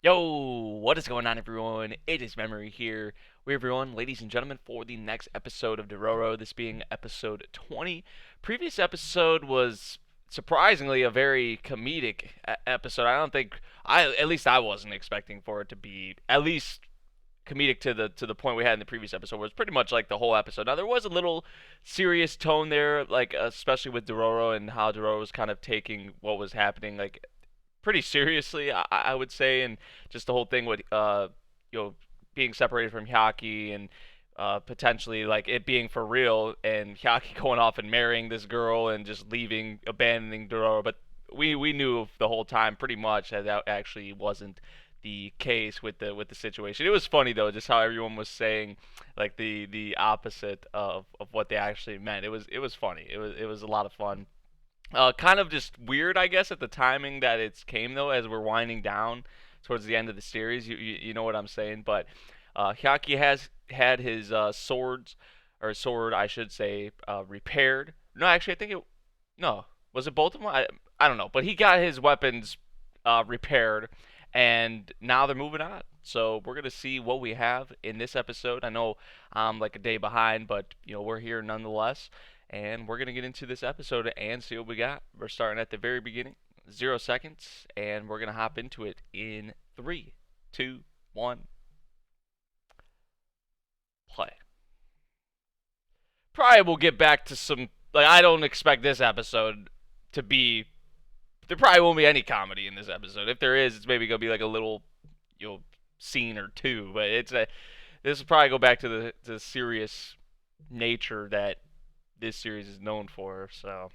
Yo, what is going on, everyone? It is Memory here. Everyone, ladies and gentlemen, for the next episode of Dororo, this being episode 20. Previous episode was surprisingly a very comedic episode. I don't think at least I wasn't expecting for it to be at least comedic to the point we had in the previous episode, where it's pretty much like the whole episode. Now there was a little serious tone there, like especially with Dororo and how Dororo was kind of taking what was happening, like pretty seriously, I would say, and just the whole thing with you know being separated from Hyakki and potentially like it being for real, and Hyakki going off and marrying this girl and just leaving, abandoning Dororo. But we knew the whole time pretty much that actually wasn't the case with the situation. It was funny though, just how everyone was saying like the opposite of what they actually meant. It was funny. It was a lot of fun. Kind of just weird, I guess, at the timing that it came though, as we're winding down towards the end of the series. You know what I'm saying? But Hyakki has had his sword, I should say, repaired. No, actually, I think it. No, was it both of them? I don't know, but he got his weapons repaired, and now they're moving on. So we're gonna see what we have in this episode. I know I'm like a day behind, but we're here nonetheless, and we're gonna get into this episode and see what we got. We're starting at the very beginning, 0 seconds, and we're gonna hop into it in three, two, one, play. Probably we'll get back to some. Like, I don't expect this episode to be. There probably won't be any comedy in this episode. If there is, it's maybe gonna be like a little, you know, scene or two. But this will probably go back to the serious nature that this series is known for. So,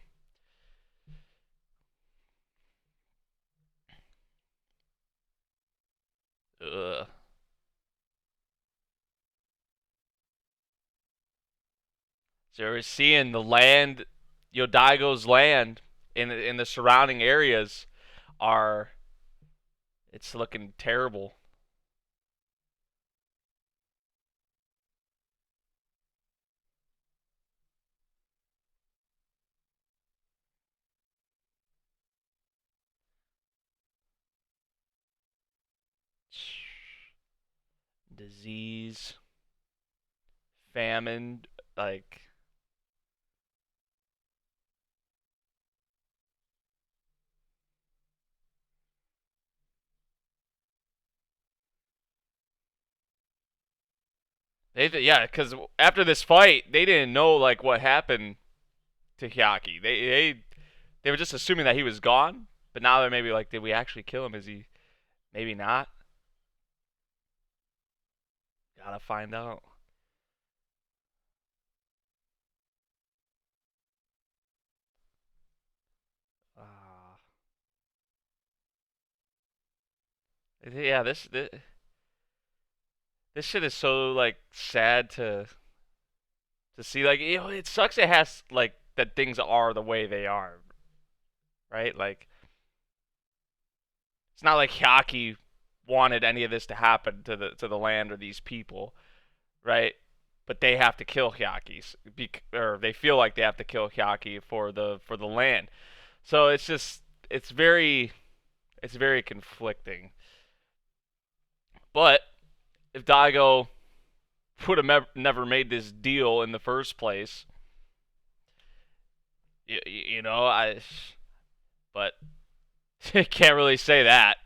ugh. So we're seeing the land, Daigo's land in the surrounding areas are. It's looking terrible. Disease, famine, like yeah, because after this fight, they didn't know like what happened to Hyakki. They were just assuming that he was gone, but now they're maybe like, did we actually kill him? Is he maybe not? Gotta find out. Uh, yeah, this shit is so like sad to see. Like, it sucks. It has like that things are the way they are, right? Like, it's not like Hyakki wanted any of this to happen to the land or these people, right? But they have to kill Hyakki, or they feel like they have to kill Hyakki for the land. So it's very conflicting. But if Daigo would have never made this deal in the first place, I but can't really say that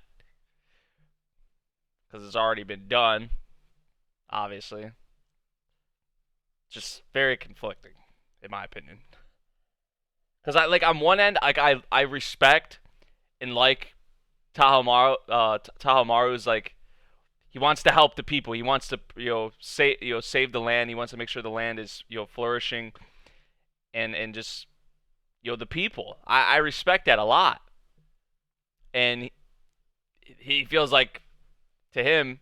because it's already been done. Obviously, just very conflicting, in my opinion. Because I like on one end, like I respect and like Tahomaru's like he wants to help the people. He wants to save the land. He wants to make sure the land is flourishing and just the people. I respect that a lot, and he feels like to him,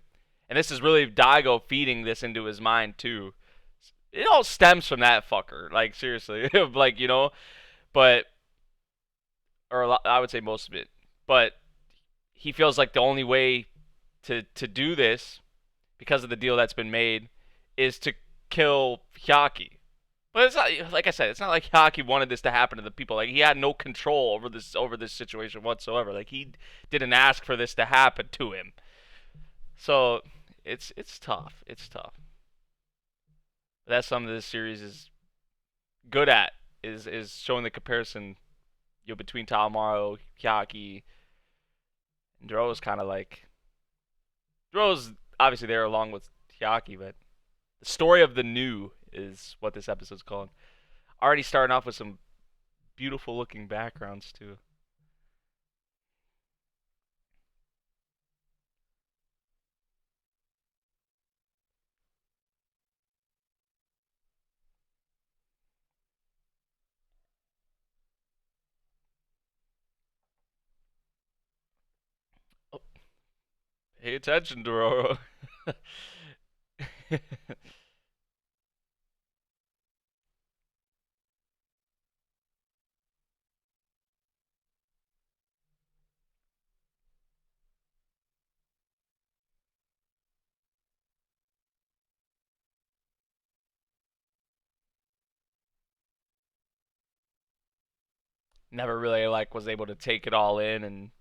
and this is really Daigo feeding this into his mind too. It all stems from that fucker. Like, seriously, like, but or I would say most of it. But he feels like the only way to do this, because of the deal that's been made, is to kill Hyakki. But it's not, like I said, it's not like Hyakki wanted this to happen to the people. Like, he had no control over this situation whatsoever. Like, he didn't ask for this to happen to him. So it's tough. It's tough. That's something this series is good at is showing the comparison between Talamaru, Hyakki, and Dororo's kind of like Dororo's obviously there along with Hyakki, but the story of the new is what this episode's called. Already starting off with some beautiful looking backgrounds too. Oh, pay attention, Dororo. Never really like was able to take it all in and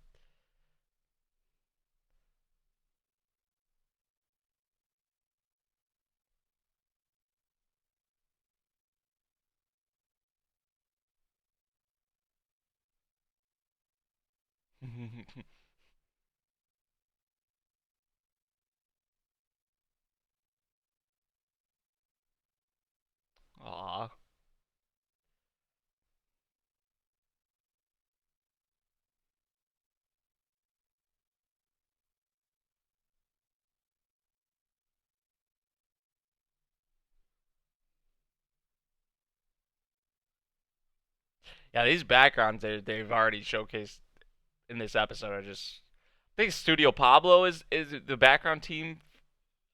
Aw. Yeah, these backgrounds they've already showcased in this episode are just I think Studio Pablo is the background team.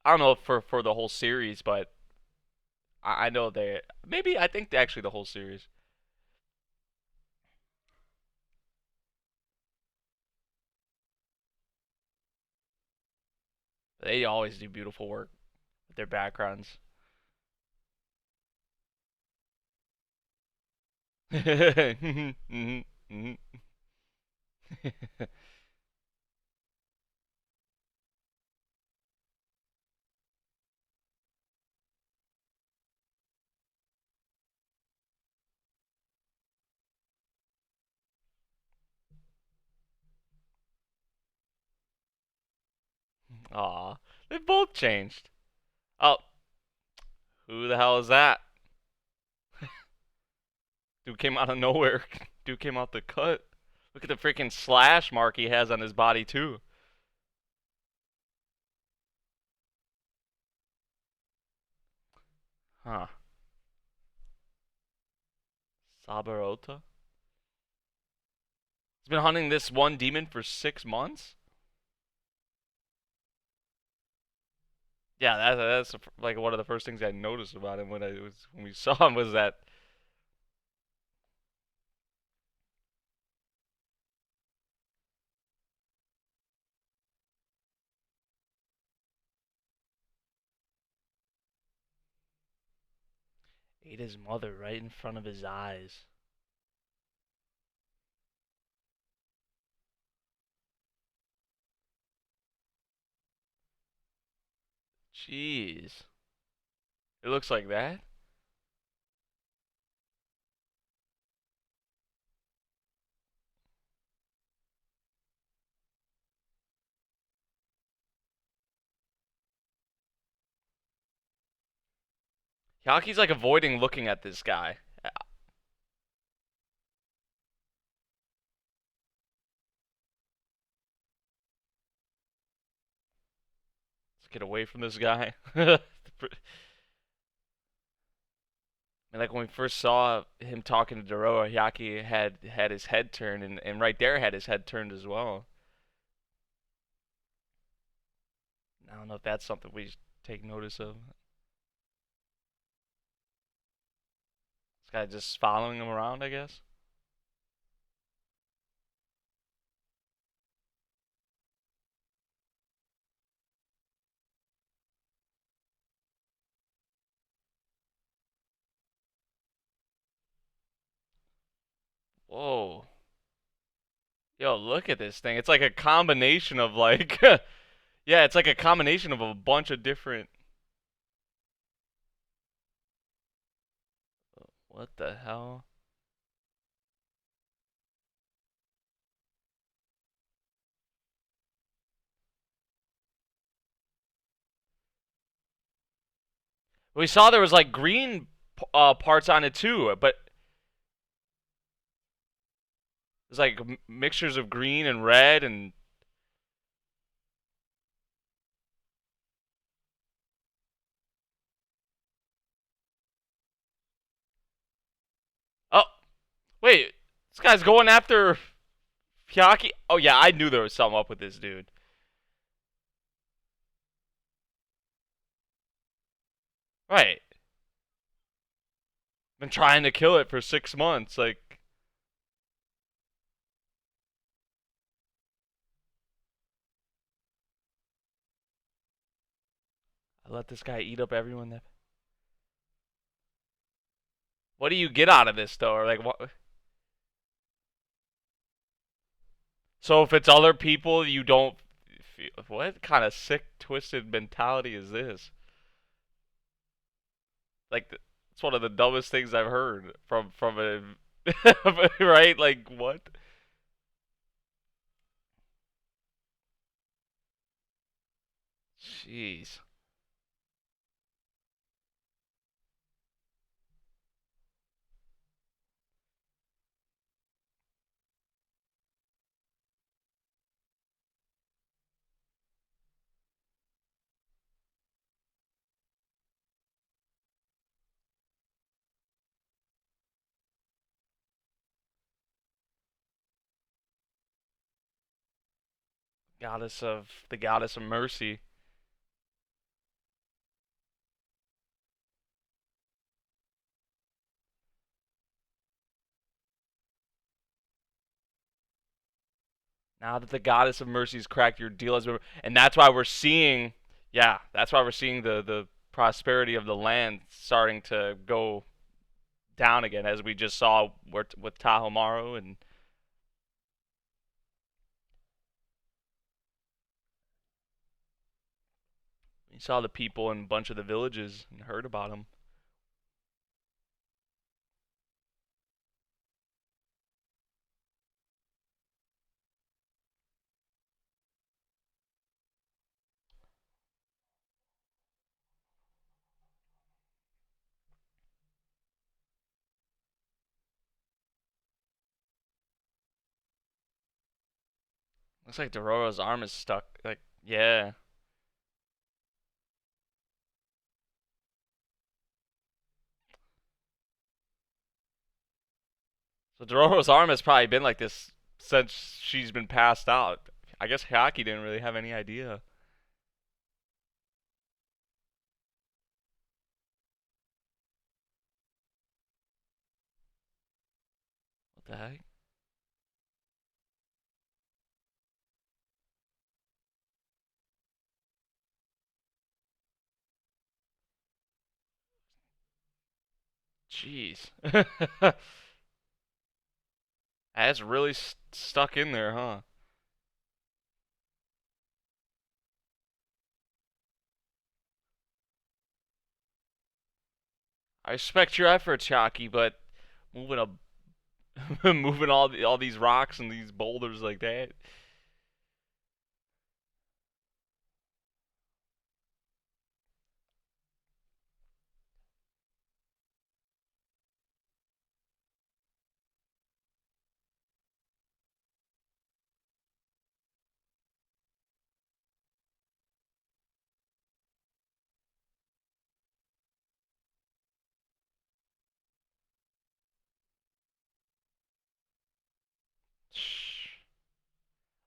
I don't know for the whole series, but I know they maybe I think actually the whole series. They always do beautiful work with their backgrounds. Aw, they both changed. Oh, who the hell is that? Dude came out of nowhere. Dude came out the cut. Look at the freaking slash mark he has on his body too. Huh. Sabarota? He's been hunting this one demon for 6 months? Yeah, that's like one of the first things I noticed about him when we saw him was that ate his mother right in front of his eyes. Jeez. It looks like that. Yaki's like avoiding looking at this guy. Let's get away from this guy. And like when we first saw him talking to Dororo, Hyakki had his head turned, and right there had his head turned as well. I don't know if that's something we should take notice of. This guy just following him around, I guess. Whoa. Yo, look at this thing. It's like a combination of like Yeah, it's like a combination of a bunch of different. What the hell? We saw there was like green parts on it too, but there's like mixtures of green and red and. Oh, wait, this guy's going after Hyakki. Oh yeah, I knew there was something up with this dude. Right, been trying to kill it for 6 months. Like, I let this guy eat up everyone. That. What do you get out of this though? Or like what? So if it's other people, you don't. Feel, what kind of sick, twisted mentality is this? Like, it's one of the dumbest things I've heard from a right. Like what? Jeez. Goddess of mercy. Now that the goddess of mercy's cracked your deal as and that's why we're seeing, yeah, that's why we're seeing the prosperity of the land starting to go down again, as we just saw with Tahomaru, and we saw the people in a bunch of the villages and heard about them. Looks like Dororo's arm is stuck. Like, yeah. So Dororo's arm has probably been like this since she's been passed out. I guess Hyakki didn't really have any idea. What the heck? Jeez. That's really stuck in there, huh? I respect your efforts, Hyakki, but moving moving all these rocks and these boulders like that.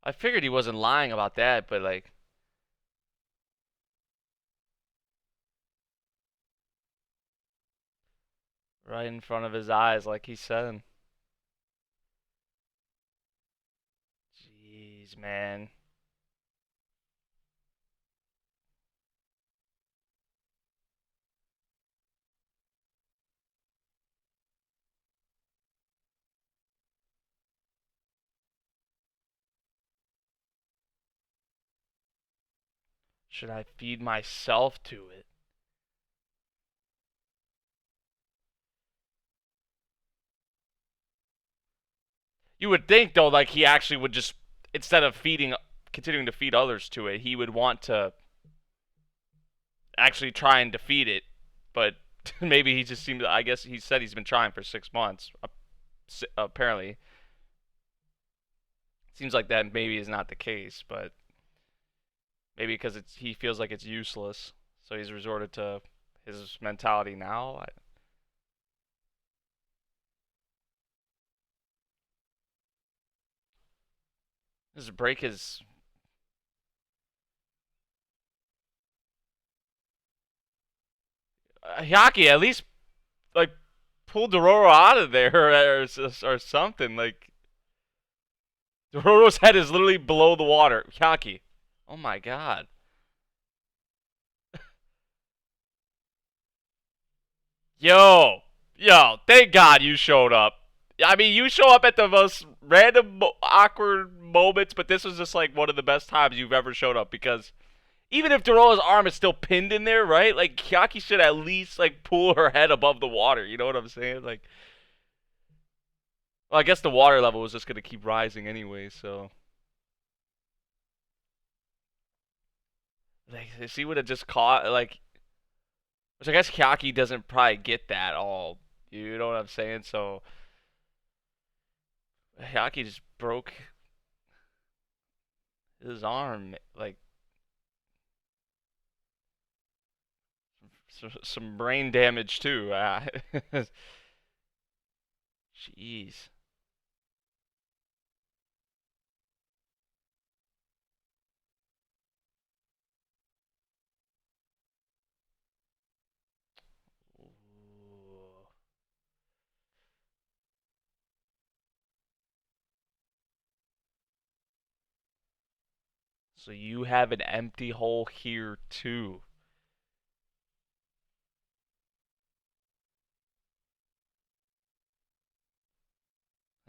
I figured he wasn't lying about that, but like, right in front of his eyes, like he said. Jeez, man. Should I feed myself to it? You would think though, like he actually would just instead of continuing to feed others to it, he would want to actually try and defeat it. But maybe he just seemed. I guess he said he's been trying for 6 months. Apparently, seems like that maybe is not the case, but maybe because he feels like it's useless, so he's resorted to his mentality now. This break his Hyakki at least like pull Dororo out of there or something. Like Dororo's head is literally below the water. Hyakki. Oh my god. Yo, yo, thank God you showed up. I mean, you show up at the most random, awkward moments, but this was just like one of the best times you've ever showed up because even if Dororo's arm is still pinned in there, right? Like Hyakki should at least like pull her head above the water. You know what I'm saying? Like, well, I guess the water level was just gonna keep rising anyway. So, like, she would have just caught like, which I guess Hyakki doesn't probably get that all. You know what I'm saying? So Hyakki just broke his arm, like some brain damage too. Jeez. Ooh. So you have an empty hole here too.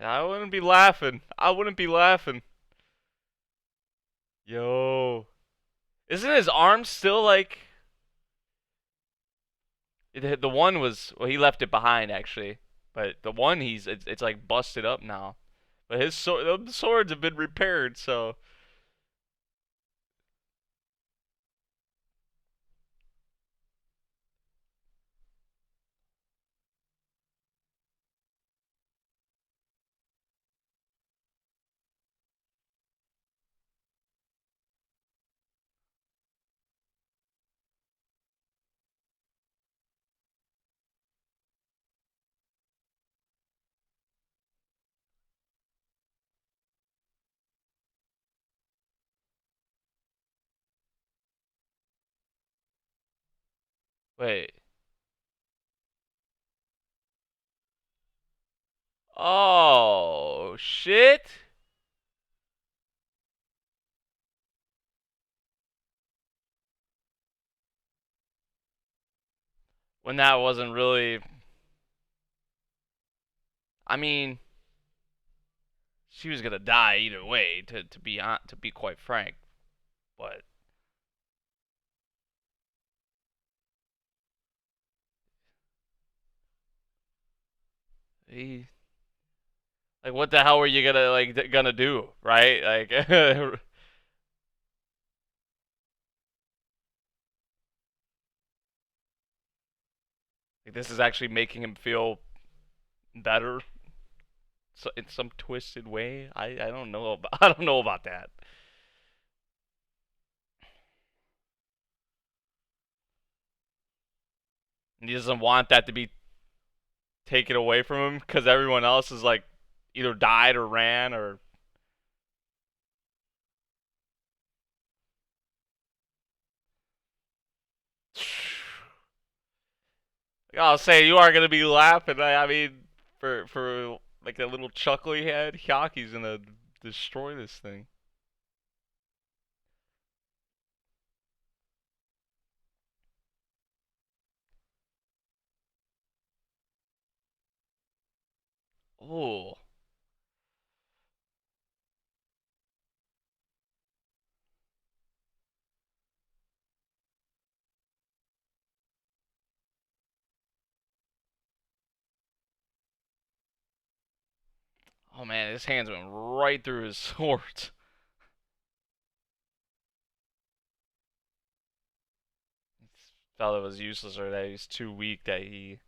I wouldn't be laughing. I wouldn't be laughing. Yo. Isn't his arm still like the one was well he left it behind actually. But the one it's like busted up now. But his the swords have been repaired, so wait. Oh shit. When that wasn't really I mean, she was gonna die either way. To be quite frank, but he like what the hell were you gonna do, right? Like like this is actually making him feel better so in some twisted way. I don't know about, I don't know about that. And he doesn't want that to be taken away from him because everyone else is like either died or ran or I'll say you are gonna be laughing. I mean, for like that little chuckle he had, Hyakki's gonna destroy this thing. Oh, Oh man, his hands went right through his sword. Felt it was useless or that he was too weak that he.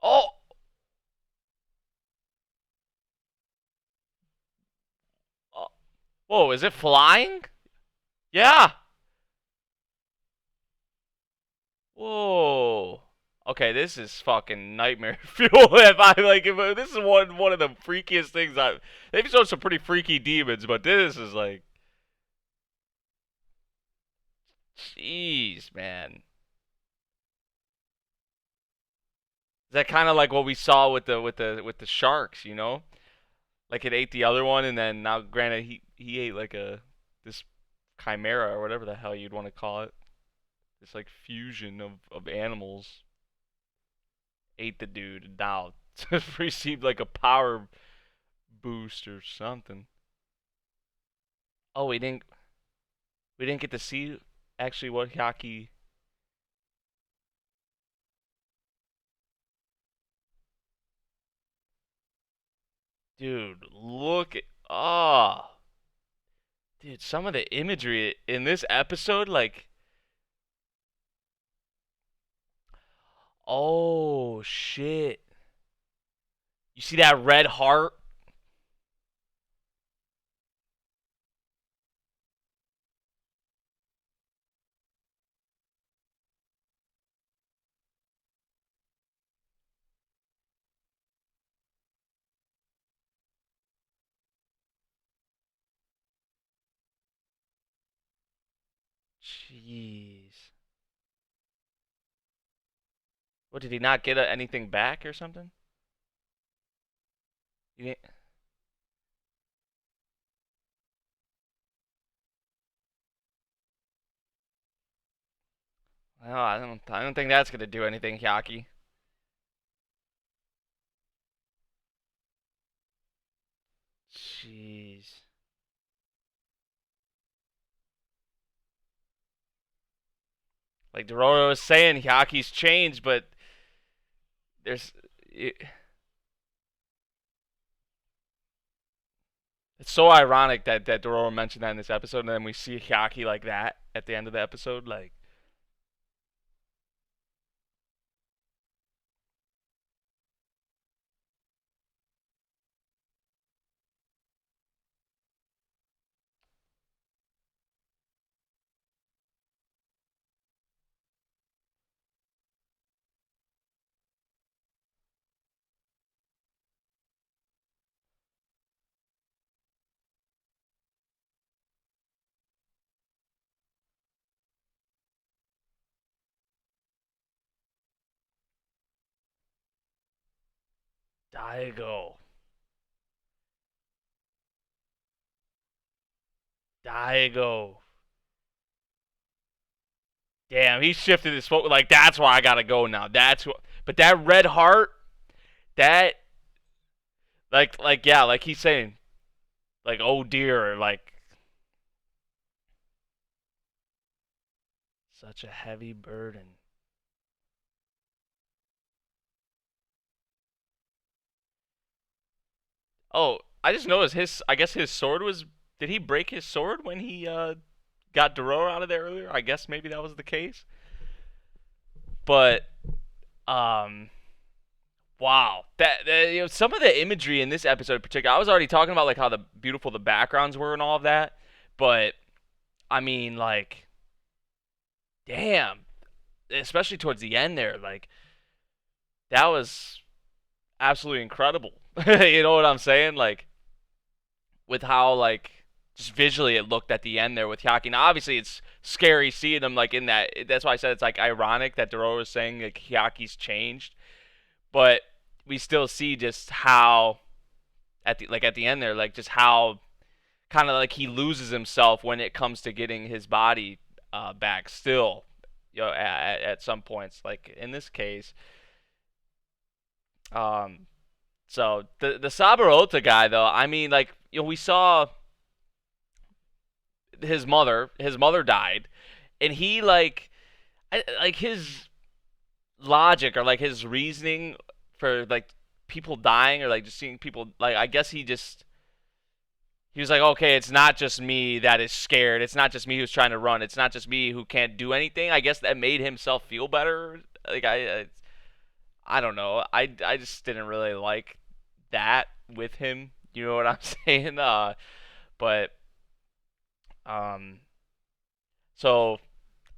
Oh! Oh. Whoa, is it flying? Yeah! Whoa. Okay, this is fucking nightmare fuel. If I like, if this is one of the freakiest things I. They've shown some pretty freaky demons, but this is like, jeez, man. Is that kind of like what we saw with the sharks? Like it ate the other one, and then now, granted, he ate like a this chimera or whatever the hell you'd want to call it. This like fusion of animals ate the dude, and now received like a power boost or something. Oh, we didn't get to see actually what Hyakki. Dude, look at dude, some of the imagery in this episode, like, oh shit. You see that red heart? Jeez. What, did he not get anything back or something? He didn't. Well, I don't think that's gonna do anything, Hyakki. Jeez. Like Dororo was saying, Hyakki's changed, but there's it's so ironic that Dororo mentioned that in this episode, and then we see Hyakki like that at the end of the episode. Like, Daigo, Daigo. Damn, he shifted his focus. Like, that's why I gotta go now. That's what. But that red heart, that yeah, like he's saying, like, oh dear, like such a heavy burden. Oh, I just noticed his. I guess his sword was. Did he break his sword when he got Dororo out of there earlier? I guess maybe that was the case. But um, wow, some of the imagery in this episode in particular. I was already talking about like how the beautiful the backgrounds were and all of that, but I mean like, damn, especially towards the end there, like that was absolutely incredible. You know what I'm saying? Like with how like just visually it looked at the end there with Hyakki. Now obviously it's scary seeing them like in that. That's why I said it's like ironic that Dororo was saying like Hyakki's changed, but we still see just how at the end there like just how kind of like he loses himself when it comes to getting his body back. Still, at some points like in this case, um, so the Saburota guy though, I mean like we saw his mother died, and he like his. logic or like his reasoning for like people dying or like just seeing people like I guess he was like, okay, it's not just me that is scared. It's not just me who's trying to run. It's not just me who can't do anything. I guess that made himself feel better. Like I don't know. I just didn't really like that with him. You know what I'm saying? But um, so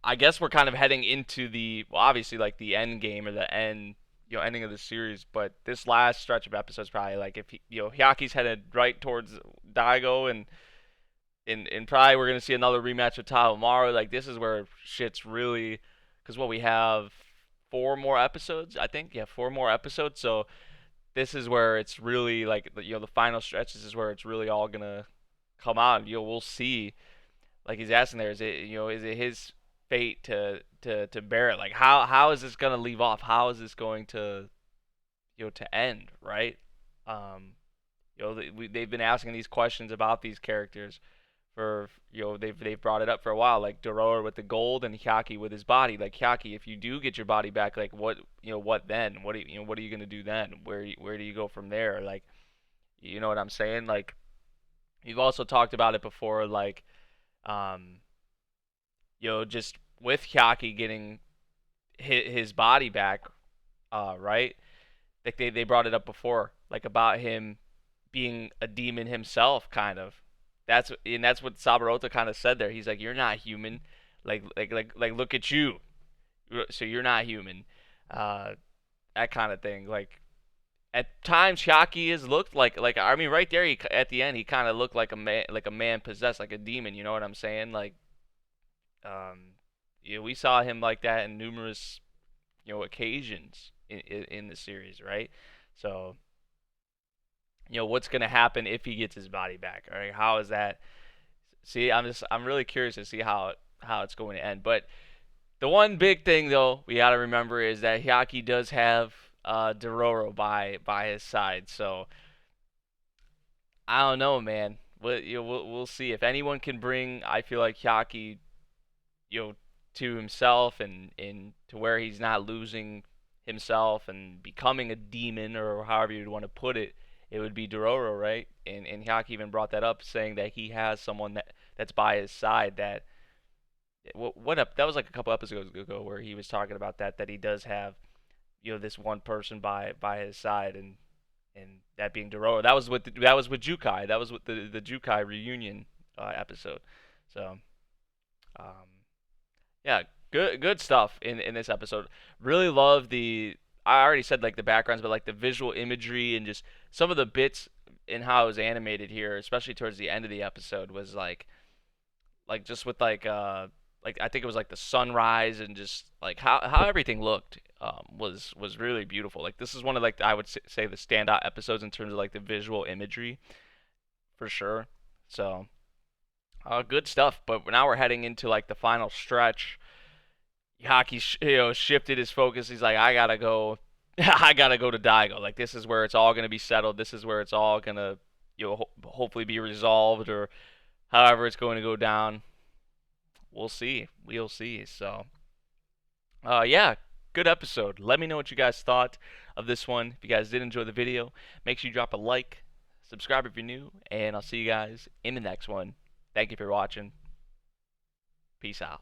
I guess we're kind of heading into the well, obviously like the end game or the end, ending of the series. But this last stretch of episodes probably like if Hyaki's headed right towards Daigo and probably we're gonna see another rematch with Hyakkimaru. Like this is where shit's really because what we have 4 more episodes, I think. Yeah, 4 more episodes. So this is where it's really like the final stretch. This is where it's really all gonna come out. We'll see. Like he's asking there, is it his fate to bear it? Like how is this gonna leave off? How is this going to to end? Right? Um, they've been asking these questions about these characters for they've brought it up for a while, like Dororo with the gold and Hyakki with his body. Like Hyakki, if you do get your body back, like what then? What are you gonna do then? Where do you go from there? Like you know what I'm saying? Like you've also talked about it before, like um just with Hyakki getting his body back, right? Like they brought it up before, like about him being a demon himself, kind of. That's what Sabaroto kind of said there. He's like, "You're not human. Like, look at you. So you're not human." Uh, that kind of thing. Like at times, Hyakki has looked like I mean, right there, at the end, he kind of looked like a man possessed, like a demon. You know what I'm saying? Like, um, we saw him like that in numerous occasions in the series, right? So what's gonna happen if he gets his body back? All right, how is that? See, I'm really curious to see how it's going to end. But the one big thing though we got to remember is that Hyakki does have Dororo by his side. So I don't know, man. We'll see if anyone can bring. I feel like Hyakki, you know, to himself and to where he's not losing himself and becoming a demon or however you'd want to put it. It would be Dororo, right? And Hyakki even brought that up, saying that he has someone that's by his side that what up that was like a couple episodes ago where he was talking about that he does have this one person by his side and that being Dororo. That was with Jukai. That was with the Jukai reunion episode. So um, yeah, good stuff in this episode. Really love the I already said like the backgrounds, but like the visual imagery and just some of the bits in how it was animated here, especially towards the end of the episode, was like just with like I think it was like the sunrise and just like how everything looked was really beautiful. Like this is one of like I would say the standout episodes in terms of like the visual imagery for sure. So good stuff. But now we're heading into like the final stretch. Hockey shifted his focus. He's like, I gotta go. I gotta go to Daigo. Like this is where it's all gonna be settled. This is where it's all gonna hopefully be resolved or however it's going to go down. We'll see. We'll see. So, yeah, good episode. Let me know what you guys thought of this one. If you guys did enjoy the video, make sure you drop a like, subscribe if you're new, and I'll see you guys in the next one. Thank you for watching. Peace out.